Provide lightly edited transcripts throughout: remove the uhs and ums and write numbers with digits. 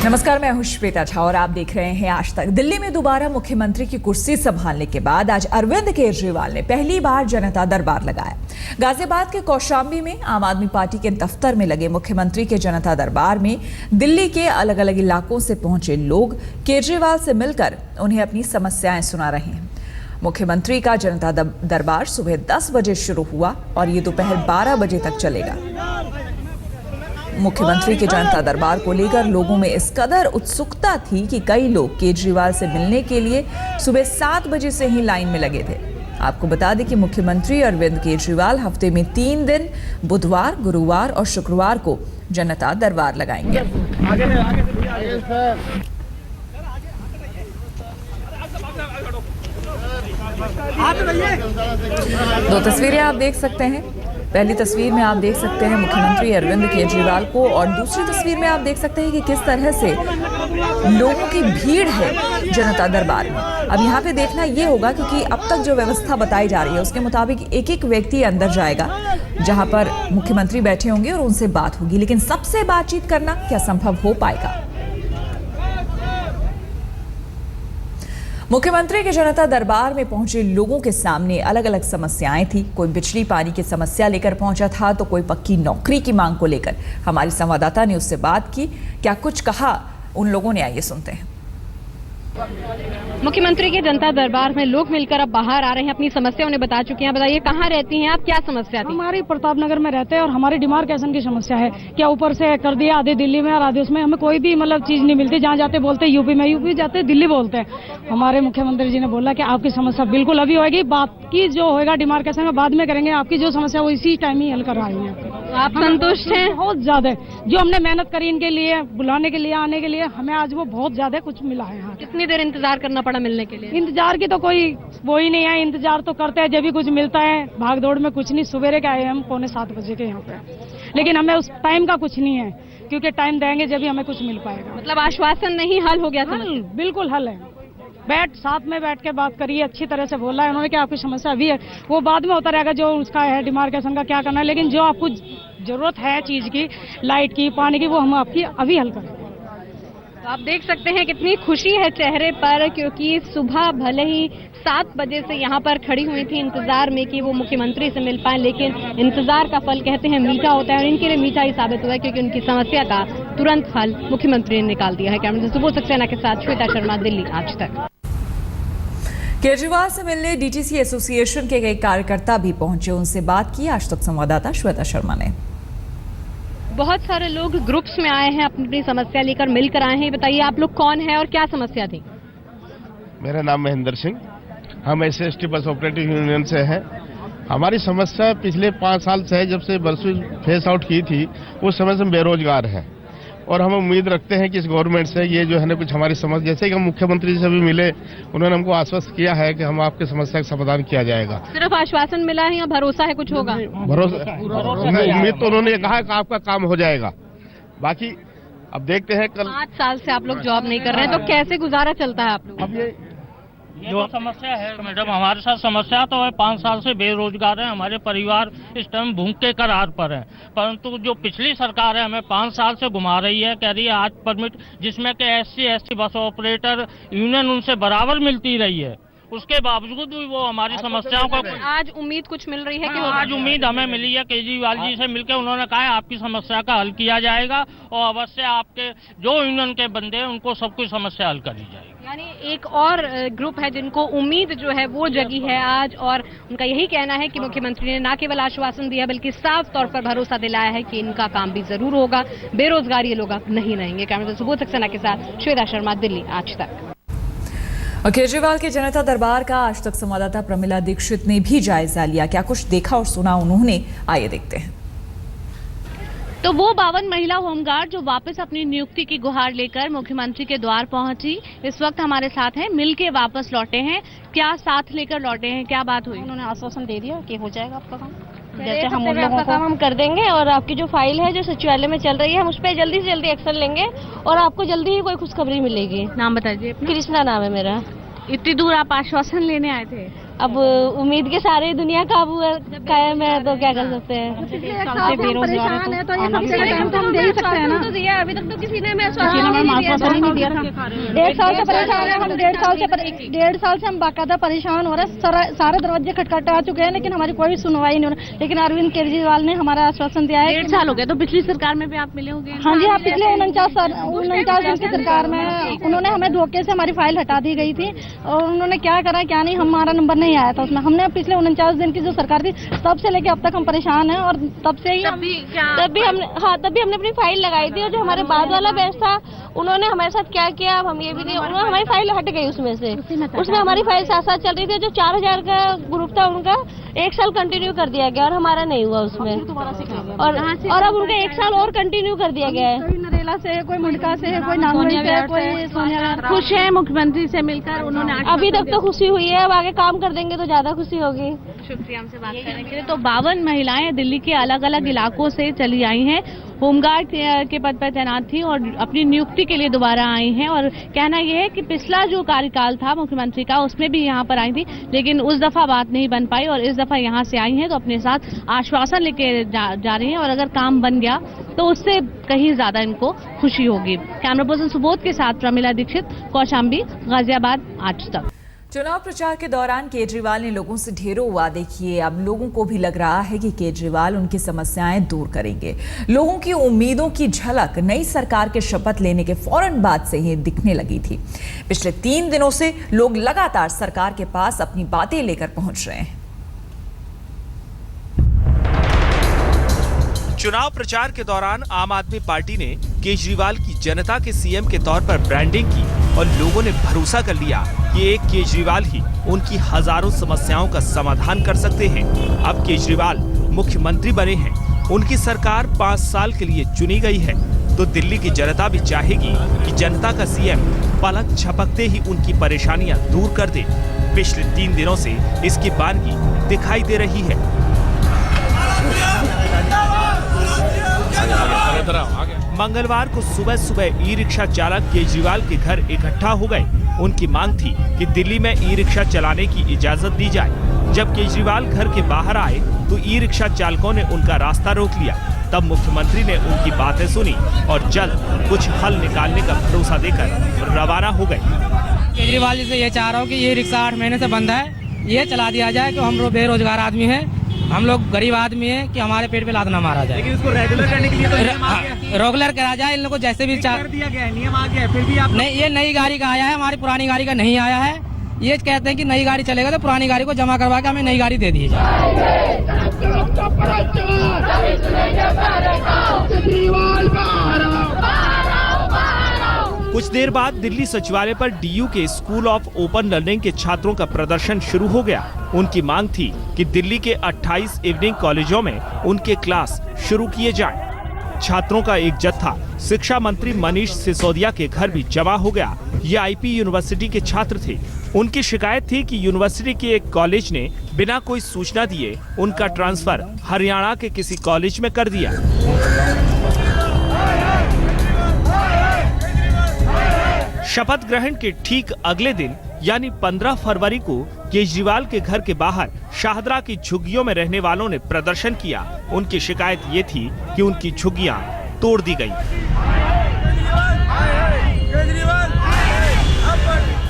नमस्कार, मैं हूं श्वेता झा और आप देख रहे हैं आज तक। दिल्ली में दोबारा मुख्यमंत्री की कुर्सी संभालने के बाद आज अरविंद केजरीवाल ने पहली बार जनता दरबार लगाया। गाजियाबाद के कौशाम्बी में आम आदमी पार्टी के दफ्तर में लगे मुख्यमंत्री के जनता दरबार में दिल्ली के अलग अलग इलाकों से पहुंचे लोग केजरीवाल से मिलकर उन्हें अपनी समस्याएं सुना रहे हैं। मुख्यमंत्री का जनता दरबार सुबह 10 बजे शुरू हुआ और ये दोपहर 12 बजे तक चलेगा। मुख्यमंत्री के जनता दरबार को लेकर लोगों में इस कदर उत्सुकता थी कि कई लोग केजरीवाल से मिलने के लिए सुबह 7 बजे से ही लाइन में लगे थे। आपको बता दें कि मुख्यमंत्री अरविंद केजरीवाल हफ्ते में 3 दिन बुधवार, गुरुवार और शुक्रवार को जनता दरबार लगाएंगे। दो तस्वीरें आप देख सकते हैं। पहली तस्वीर में आप देख सकते हैं मुख्यमंत्री अरविंद केजरीवाल को और दूसरी तस्वीर में आप देख सकते हैं कि किस तरह से लोगों की भीड़ है जनता दरबार में। अब यहाँ पे देखना ये होगा क्योंकि अब तक जो व्यवस्था बताई जा रही है उसके मुताबिक एक एक व्यक्ति अंदर जाएगा जहाँ पर मुख्यमंत्री बैठे होंगे और उनसे बात होगी, लेकिन सबसे बातचीत करना क्या संभव हो पाएगा? मुख्यमंत्री के जनता दरबार में पहुंचे लोगों के सामने अलग अलग समस्याएं थी। कोई बिजली पानी की समस्या लेकर पहुंचा था तो कोई पक्की नौकरी की मांग को लेकर। हमारी संवाददाता ने उससे बात की, क्या कुछ कहा उन लोगों ने, आइए सुनते हैं। मुख्यमंत्री के जनता दरबार में लोग मिलकर अब बाहर आ रहे हैं, अपनी समस्या उन्हें बता चुके हैं। बताइए, कहाँ रहती हैं आप, क्या समस्या थी? हमारी प्रताप नगर में रहते हैं और हमारी डिमार्केशन की समस्या है। क्या ऊपर से कर दिया, आधे दिल्ली में और आधे उसमें, हमें कोई भी चीज नहीं मिलती। जहाँ जाते बोलते यूपी में, यूपी जाते दिल्ली बोलते हैं। हमारे मुख्यमंत्री जी ने बोला कि आपकी समस्या बिल्कुल अभी होगी, बाकी जो होगा डिमार्केशन में बाद में करेंगे। आपकी जो समस्या वो इसी टाइम ही हल करवाएंगे। आप संतुष्ट हैं? बहुत ज्यादा। जो हमने मेहनत करी इनके लिए, बुलाने के लिए, आने के लिए, हमें आज वो बहुत ज्यादा कुछ मिला है। यहाँ कितनी देर इंतजार करना पड़ा मिलने के लिए? इंतजार की तो कोई वो ही नहीं है। इंतजार तो करते हैं जब भी कुछ मिलता है। भाग दौड़ में कुछ नहीं। सवेरे के आए हम 6:45 बजे के यहाँ पे, लेकिन हमें उस टाइम का कुछ नहीं है क्योंकि टाइम देंगे जब भी हमें कुछ मिल पाएगा। मतलब आश्वासन नहीं, हल हो गया? हल, बिल्कुल हल है। साथ में बैठ के बात करिए, अच्छी तरह से बोला है उन्होंने कि आपकी समस्या अभी है, वो बाद में होता रहेगा जो उसका है डिमार्केशन का क्या करना है, लेकिन जो आपको जरूरत है चीज की, लाइट की, पानी की, वो हम आपकी अभी हल करेंगे। तो आप देख सकते हैं कितनी खुशी है चेहरे पर, क्योंकि सुबह भले ही 7 बजे से यहाँ पर खड़ी हुई थी इंतजार में कि वो मुख्यमंत्री से मिल पाए, लेकिन इंतजार का फल कहते हैं मीठा होता है और इनके लिए मीठा ही साबित हुआ है क्योंकि उनकी समस्या का तुरंत हल मुख्यमंत्री ने निकाल दिया है। कैमरे से सुबोध सक्सेना के साथ श्वेता शर्मा, दिल्ली आज तक। केजरीवाल से मिलने डीटीसी एसोसिएशन के कई कार्यकर्ता भी पहुंचे, उनसे बात की आज तक संवाददाता श्वेता शर्मा ने। बहुत सारे लोग ग्रुप्स में आए हैं, अपनी समस्या लेकर मिलकर आए हैं। बताइए, आप लोग कौन है और क्या समस्या थी? मेरा नाम महेंद्र सिंह, हम SC/ST बस ऑपरेटिव यूनियन से हैं। हमारी समस्या पिछले 5 साल से है, जब से बसों फेस आउट की थी उस समय से हम बेरोजगार हैं और हम उम्मीद रखते हैं कि इस गवर्नमेंट से ये जो है ना कुछ हमारी समस्या, जैसे कि हम मुख्यमंत्री जी से भी मिले, उन्होंने हमको आश्वस्त किया है कि हम आपकी समस्या का समाधान किया जाएगा। सिर्फ आश्वासन मिला है या भरोसा है कुछ होगा? भरोसा, उम्मीद तो उन्होंने कहा कि आपका काम हो जाएगा, बाकी अब देखते हैं। कल 5 साल से आप लोग जॉब नहीं कर रहे हैं तो कैसे गुजारा चलता है आप लोग? अब ये जो समस्या है मैडम, हमारे साथ समस्या तो है, 5 साल से बेरोजगार है, हमारे परिवार इस टाइम भूखे करार पर है। परंतु जो पिछली सरकार है हमें 5 साल से घुमा रही है, कह रही है आज परमिट, जिसमें कि SC/ST बस ऑपरेटर यूनियन उनसे बराबर मिलती रही है, उसके बावजूद भी वो हमारी समस्याओं को। आज उम्मीद कुछ मिल रही है कि आज उम्मीद हमें मिली है, केजरीवाल जी से मिलकर उन्होंने कहा है आपकी समस्या का हल किया जाएगा और अवश्य आपके जो यूनियन के बंदे हैं उनको सब कुछ समस्या हल करी जाएगी। यानी एक और ग्रुप है जिनको उम्मीद जो है वो जगी है आज, और उनका यही कहना है कि मुख्यमंत्री ने न केवल आश्वासन दिया बल्कि साफ तौर पर भरोसा दिलाया है कि इनका काम भी जरूर होगा, बेरोजगार ये लोग अब नहीं रहेंगे। कैमरे से सुबोध सक्सेना के साथ श्वेता शर्मा, दिल्ली आज तक। और केजरीवाल के जनता दरबार का आज तक संवाददाता प्रमिला दीक्षित ने भी जायजा लिया। क्या कुछ देखा और सुना उन्होंने, आइए देखते हैं। तो वो 52 महिला होमगार्ड जो वापस अपनी नियुक्ति की गुहार लेकर मुख्यमंत्री के द्वार पहुंची, इस वक्त हमारे साथ हैं, मिलके वापस लौटे हैं। क्या साथ लेकर लौटे हैं, क्या बात हुई? उन्होंने आश्वासन दे दिया कि हो जाएगा आपका काम, जैसे हम उन लोगों को काम हम कर देंगे और आपकी जो फाइल है जो सचिवालय में चल रही है हम उस पर जल्दी से जल्दी एक्शन लेंगे और आपको जल्दी ही कोई खुशखबरी मिलेगी। नाम बताइए। कृष्णा नाम है मेरा। इतनी दूर आप आश्वासन लेने आए थे? अब उम्मीद के सारे दुनिया कायम है तो क्या कर सकते हैं। परेशान है तो ये सबसे टाइम तो हम दे ही सकते हैं ना। तो दिया अभी तक तो किसी ने हमें आश्वासन नहीं दिया था। 1.5 साल से परेशान है हम। 1.5 साल से हम बाकायदा परेशान हो रहे हैं। सारे दरवाजे खटखटा चुके हैं लेकिन हमारी कोई सुनवाई नहीं हो रही। लेकिन अरविंद केजरीवाल ने हमारा आश्वासन दिया है। 1.5 साल हो गया, तो पिछली सरकार में भी आप मिले होंगे। हाँ जी, हाँ, पिछले 49 दिन की सरकार में उन्होंने हमें धोखे से हमारी फाइल हटा दी गई थी और उन्होंने क्या करा क्या नहीं, हमारा नंबर नहीं आया था उसमें। हमने पिछले 49 दिन की जो सरकार थी तब से लेके अब तक हम परेशान हैं और तब से ही तब भी हमने अपनी फाइल लगाई थी और जो हमारे बाद वाला बैच था उन्होंने हमारे साथ क्या किया अब हम ये भी नहीं। उन्होंने हमारी फाइल हट गई उसमें हमारी फाइल साथ साथ चल रही थी। जो 4000 का ग्रुप था उनका 1 साल कंटिन्यू कर दिया गया और हमारा नहीं हुआ उसमें। और अब उनका 1 साल और कंटिन्यू कर दिया गया है। कोई नरेला से, कोई मुंडका से, कोई नांगोई से, कोई सोनिया। खुश है मुख्यमंत्री से मिलकर? उन्होंने अभी तक तो खुशी हुई है, अब आगे काम कर देंगे तो ज्यादा खुशी होगी। शुक्रिया हमसे बात करने के लिए। तो 52 महिलाएं दिल्ली के अलग अलग इलाकों से चली आई हैं, होमगार्ड के पद पर तैनात थी और अपनी नियुक्ति के लिए दोबारा आई हैं। और कहना यह है कि पिछला जो कार्यकाल था मुख्यमंत्री का उसमें भी यहाँ पर आई थी लेकिन उस दफा बात नहीं बन पाई और इस दफा यहाँ से आई हैं तो अपने साथ आश्वासन लेके जा रही हैं और अगर काम बन गया तो उससे कहीं ज्यादा इनको खुशी होगी। कैमरा पर्सन सुबोध के साथ प्रमिला दीक्षित, कौशाम्बी, गाजियाबाद, आज तक। चुनाव प्रचार के दौरान केजरीवाल ने लोगों से ढेरों वादे किए। अब लोगों को भी लग रहा है कि केजरीवाल उनकी समस्याएं दूर करेंगे। लोगों की उम्मीदों की झलक नई सरकार के शपथ लेने के फौरन बाद से ही दिखने लगी थी। पिछले 3 दिनों से लोग लगातार सरकार के पास अपनी बातें लेकर पहुंच रहे हैं। चुनाव प्रचार के दौरान आम आदमी पार्टी ने केजरीवाल की जनता के सीएम के तौर पर ब्रांडिंग की और लोगों ने भरोसा कर लिया कि एक केजरीवाल ही उनकी हजारों समस्याओं का समाधान कर सकते हैं। अब केजरीवाल मुख्यमंत्री बने हैं, उनकी सरकार 5 साल के लिए चुनी गई है तो दिल्ली की जनता भी चाहेगी कि जनता का सीएम पलक झपकते ही उनकी परेशानियां दूर कर दे। पिछले 3 दिनों से इसकी बानगी दिखाई दे रही है। मंगलवार को सुबह सुबह ई रिक्शा चालक केजरीवाल के घर इकट्ठा हो गए। उनकी मांग थी कि दिल्ली में ई रिक्शा चलाने की इजाजत दी जाए। जब केजरीवाल घर के बाहर आए तो ई रिक्शा चालकों ने उनका रास्ता रोक लिया। तब मुख्यमंत्री ने उनकी बातें सुनी और जल्द कुछ हल निकालने का भरोसा देकर रवाना हो गए। केजरीवाल जी से ये चाह रहा हूँ कि ये रिक्शा 8 महीने से बंद है, ये चला दिया जाए। कि हम लोग बेरोजगार आदमी हैं, हम लोग गरीब आदमी हैं कि हमारे पेट पे लात ना मारा जाए। लेकिन इसको रेगुलर करने के लिए तो रेगुलर करा जाए। इन लोगों को जैसे भी कर दिया गया है, नियम आ गया है, फिर भी आप नहीं, ये नई गाड़ी का आया है, हमारी पुरानी गाड़ी का नहीं आया है। ये कहते हैं कि नई गाड़ी चलेगा तो पुरानी गाड़ी को जमा करवा के हमें नई गाड़ी दे दी जाए। कुछ देर बाद दिल्ली सचिवालय पर डीयू के स्कूल ऑफ ओपन लर्निंग के छात्रों का प्रदर्शन शुरू हो गया। उनकी मांग थी कि दिल्ली के 28 इवनिंग कॉलेजों में उनके क्लास शुरू किए जाएं। छात्रों का एक जत्था शिक्षा मंत्री मनीष सिसोदिया के घर भी जमा हो गया। ये आईपी यूनिवर्सिटी के छात्र थे। उनकी शिकायत थी कि यूनिवर्सिटी के एक कॉलेज ने बिना कोई सूचना दिए उनका ट्रांसफर हरियाणा के किसी कॉलेज में कर दिया। शपथ ग्रहण के ठीक अगले दिन यानी 15 फरवरी को केजरीवाल के घर के बाहर शाहदरा की झुग्गियों में रहने वालों ने प्रदर्शन किया। उनकी शिकायत ये थी कि उनकी झुग्गियां तोड़ दी गई।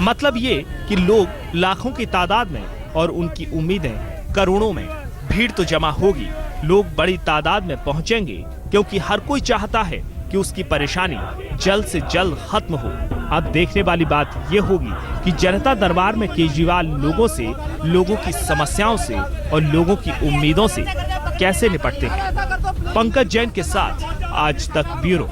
मतलब ये कि लोग लाखों की तादाद में और उनकी उम्मीदें करोड़ों में। भीड़ तो जमा होगी, लोग बड़ी तादाद में पहुंचेंगे क्योंकि हर कोई चाहता है कि उसकी परेशानी जल्द से जल्द खत्म हो। अब देखने वाली बात ये होगी कि जनता दरबार में केजरीवाल लोगों से, लोगों की समस्याओं से और लोगों की उम्मीदों से कैसे निपटते हैं। पंकज जैन के साथ आज तक ब्यूरो।